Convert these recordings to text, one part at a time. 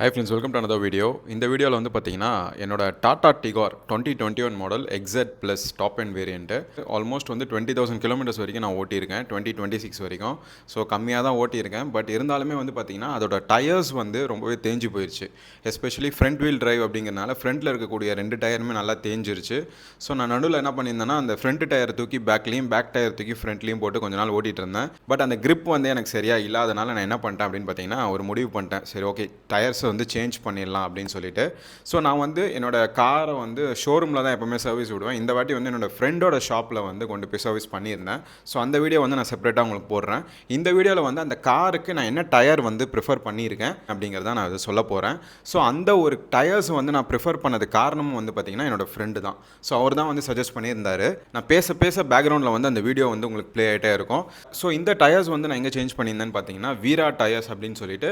Hi friends, welcome to another video. இந்த வீடியோவில் வந்து பார்த்தீங்கன்னா என்னோட Tata Tigor 2021 model XZ plus top and variant almost வந்து 20,000 கிலோமீட்டர்ஸ் வரைக்கும் நான் ஓட்டியிருக்கேன் 2026 வரைக்கும். ஸோ கம்மியாக தான் ஓட்டியிருக்கேன். பட் இருந்தாலுமே வந்து பார்த்தீங்கன்னா அதோட டயர்ஸ் வந்து ரொம்பவே தேஞ்சு போயிடுச்சு. எஸ்பெஷலி ஃப்ரண்ட் வீல் டிரைவ் அப்படிங்கிறனால ஃப்ரண்ட்டில் இருக்கக்கூடிய 2 டயருமே நல்லா தேஞ்சிருச்சு. ஸோ நான் நடுவில் என்ன பண்ணியிருந்தேன்னா அந்த ஃப்ரண்ட் டயர் தூக்கி பேக்லேயும் பேக் டயர் தூக்கி ஃப்ரண்ட்லேயும் போட்டு கொஞ்ச நாள் ஓட்டிகிட்டு இருந்தேன். பட் அந்த grip வந்து எனக்கு சரியாக இல்லாதனால நான் என்ன பண்ணிட்டேன் அப்படின்னு பார்த்தீங்கன்னா ஒரு முடிவு பண்ணிட்டேன். சரி ஓகே, டயர்ஸ் வந்து சேஞ்ச் பண்ணிடலாம் அப்படின்னு சொல்லிட்டு. ஸோ நான் வந்து என்னோடய காரை வந்து ஷோரூமில் தான் எப்போவுமே சர்வீஸ் விடுவேன். இந்த வாட்டி வந்து என்னோடய ஃப்ரெண்டோட ஷாப்பில் வந்து கொண்டு போய் சர்வீஸ் பண்ணியிருந்தேன். ஸோ அந்த வீடியோ வந்து நான் செப்பரேட்டாக உங்களுக்கு போடுறேன். இந்த வீடியோவில் வந்து அந்த காருக்கு நான் என்ன டயர் வந்து ப்ரிஃபர் பண்ணியிருக்கேன் அப்படிங்கிறத நான் அதை சொல்ல போகிறேன். ஸோ அந்த ஒரு டயர்ஸ் வந்து நான் ப்ரிஃபர் பண்ணது காரணமும் வந்து பார்த்திங்கன்னா என்னோடய ஃப்ரெண்டு தான். ஸோ அவர் தான் வந்து சஜஸ்ட் பண்ணியிருந்தார். நான் பேச பேக்ரவுண்டில் வந்து அந்த வீடியோ வந்து உங்களுக்கு ப்ளே ஆகிட்டே இருக்கும். ஸோ இந்த டயர்ஸ் வந்து நான் எங்கே சேஞ்ச் பண்ணியிருந்தேன்னு பார்த்தீங்கன்னா வீரா டயர்ஸ் அப்படின்னு சொல்லிட்டு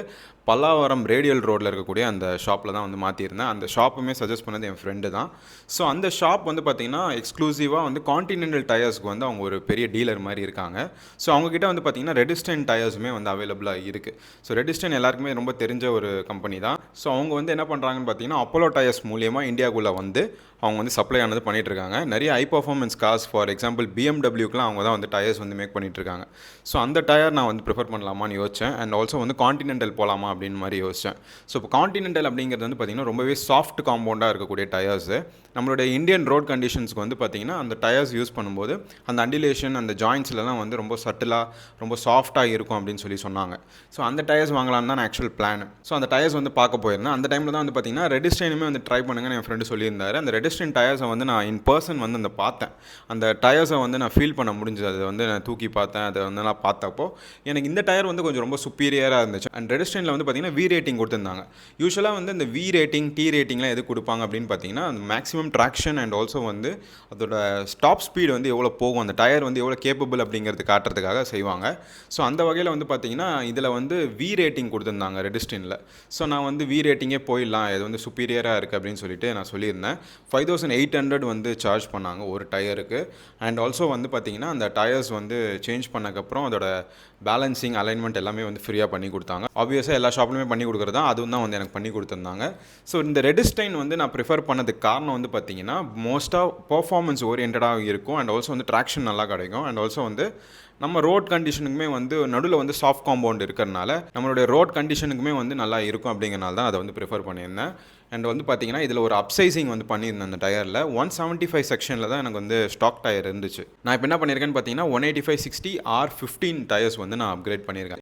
பல்லாவரம் ரேடியல் ரோடில் இருக்கக்கூடிய அந்த ஷாப்பில் தான் வந்து மாற்றிருந்தேன். அந்த ஷாப்புமே சஜஸ்ட் பண்ணது என் ஃப்ரெண்டு தான். ஸோ அந்த ஷாப் வந்து பார்த்திங்கன்னா எக்ஸ்க்ளூசிவாக வந்து கான்டினென்டல் டயர்ஸ்க்கு வந்து அவங்க ஒரு பெரிய டீலர் மாதிரி இருக்காங்க. ஸோ அவங்கக்கிட்ட வந்து பார்த்திங்கன்னா ரெடிஸ்டன் டயர்ஸுமே வந்து அவைலபிளாக இருக்குது. ஸோ ரெடிஸ்டன் எல்லாருக்குமே ரொம்ப தெரிஞ்ச ஒரு கம்பெனி தான். ஸோ அவங்க வந்து என்ன பண்ணுறாங்கன்னு பார்த்தீங்கன்னா அப்போலோ டயர்ஸ் மூலியமாக இந்தியாவுக்குள்ளே வந்து அவங்க வந்து சப்ளை ஆனது பண்ணிகிட்ருக்காங்க. நிறைய high performance cars for example பிஎம்டபிள்யூக்கெலாம் அவங்க தான் வந்து டயர்ஸ் வந்து மேக் பண்ணிகிட்ருக்காங்க. ஸோ அந்த டயர் நான் வந்து ப்ரிஃபர் பண்ணலாமான்னு யோசித்தேன். அண்ட் ஆல்சோ வந்து கான்டினென்டல் போகலாமா அப்படின்னு மாதிரி யோசித்தேன். ஸோ இப்போ கான்டினென்டல் அப்படிங்கிறது வந்து பார்த்திங்கன்னா ரொம்பவே சாஃப்ட் காம்பவுண்டாக இருக்கக்கூடிய டயர்ஸு. நம்மளுடைய இந்தியன் ரோட் கண்டிஷன்ஸ்க்கு வந்து பார்த்திங்கன்னா அந்த டயர்ஸ் யூஸ் பண்ணும்போது அந்த அண்டிலேஷன் அந்த ஜாயின்ஸ்லாம் வந்து ரொம்ப சட்டிலாக ரொம்ப சாஃப்ட்டாக இருக்கும் அப்படின்னு சொல்லி சொன்னாங்க. ஸோ அந்த டயர்ஸ் வாங்கலான்னு தான் ஆக்சுவல் பிளான். ஸோ அந்த டயர்ஸ் வந்து பார்க்க போயிருந்தேன். அந்த டைமில் தான் வந்து பார்த்திங்கன்னா ரெடிஸ்டைனுமே வந்து ட்ரை பண்ணுங்கன்னு என் ஃப்ரெண்டு சொல்லியிருந்தார். அந்த ரெடிஸ்டைன் டயர்ஸை வந்து நான் இன் பர்சன் வந்து அந்த பார்த்தேன். அந்த டயர்ஸை வந்து நான் ஃபீல் பண்ண முடிஞ்சது. அதை வந்து நான் தூக்கி பார்த்தேன். அதை வந்து நான் பார்த்தப்போ எனக்கு இந்த டயர் வந்து கொஞ்சம் ரொம்ப சுப்பீரியராக இருந்துச்சு. அண்ட் ரெடிஸ்டைனில் வந்து பார்த்திங்கன்னா வி ரேட்டிங் கொடுத்துருந்தாங்க. யூஸ்வலாக வந்து இந்த வி ரேட்டிங் டி ரேட்டிங்லாம் எது கொடுப்பாங்க அப்படின்னு பார்த்தீங்கன்னா அந்த மேக்ஸிமம் ட்ராக்ஷன் அண்ட் ஆல்சோ வந்து அதோட ஸ்டாப் ஸ்பீடு வந்து எவ்வளோ போகும், அந்த டயர் வந்து எவ்வளோ கேப்பபிள் அப்படிங்கிறது காட்டுறதுக்காக செய்வாங்க. ஸோ அந்த வகையில் வந்து பார்த்தீங்கன்னா இதில் வந்து வி ரேட்டிங் கொடுத்துருந்தாங்க ரெடிஸ்டனில். ஸோ நான் வந்து வி ரேட்டிங்கே போயிடலாம், இது வந்து சுப்பீரியராக இருக்குது அப்படின்னு சொல்லிட்டு நான் சொல்லியிருந்தேன். 5800 வந்து சார்ஜ் பண்ணாங்க ஒரு டயருக்கு. அண்ட் ஆல்சோ வந்து பார்த்திங்கன்னா அந்த டயர்ஸ் வந்து சேஞ்ச் பண்ணக்கப்புறம் அதோட பேலன்சிங் அலைன்மெண்ட் எல்லாமே வந்து ஃப்ரீயாக பண்ணி கொடுத்தாங்க. ஆப்வியஸாக எல்லா ஷாப்லையுமே பண்ணி கொடுக்குறது தான், அதுவும் தான் வந்து எனக்கு பண்ணி கொடுத்துருந்தாங்க. ஸோ இந்த ரெடிஸ்டைன் வந்து நான் ப்ரிஃபர் பண்ணதுக்கு காரணம் வந்து பார்த்திங்கன்னா மோஸ்ட்டாக பர்ஃபார்மன்ஸ் ஓரியன்டாக இருக்கும். அண்ட் ஆல்சோ வந்து ட்ராக்ஷன் நல்லா கிடைக்கும். அண்ட் ஆல்சோ வந்து நம்ம ரோட் கண்டிஷனுக்குமே வந்து நடுவில் வந்து சாஃப்ட் காம்பவுண்ட் இருக்கிறனால நம்மளுடைய ரோட் கண்டிஷனுக்குமே வந்து நல்லா இருக்கும் அப்படிங்கிறனால தான் அதை வந்து ப்ரிஃபர் பண்ணியிருந்தேன். அண்ட் வந்து பார்த்திங்கன்னா இதில் ஒரு அப்சைசிங் வந்து பண்ணியிருந்தேன் அந்த டயரில் 175 செக்ஷனில் தான் எனக்கு வந்து ஸ்டாக் டயர் இருந்துச்சு. நான் இப்போ என்ன பண்ணியிருக்கேன்னு பார்த்தீங்கன்னா 185/60 R15 டயர்ஸ் வந்து நான் அப்கிரேட் பண்ணியிருக்கேன்.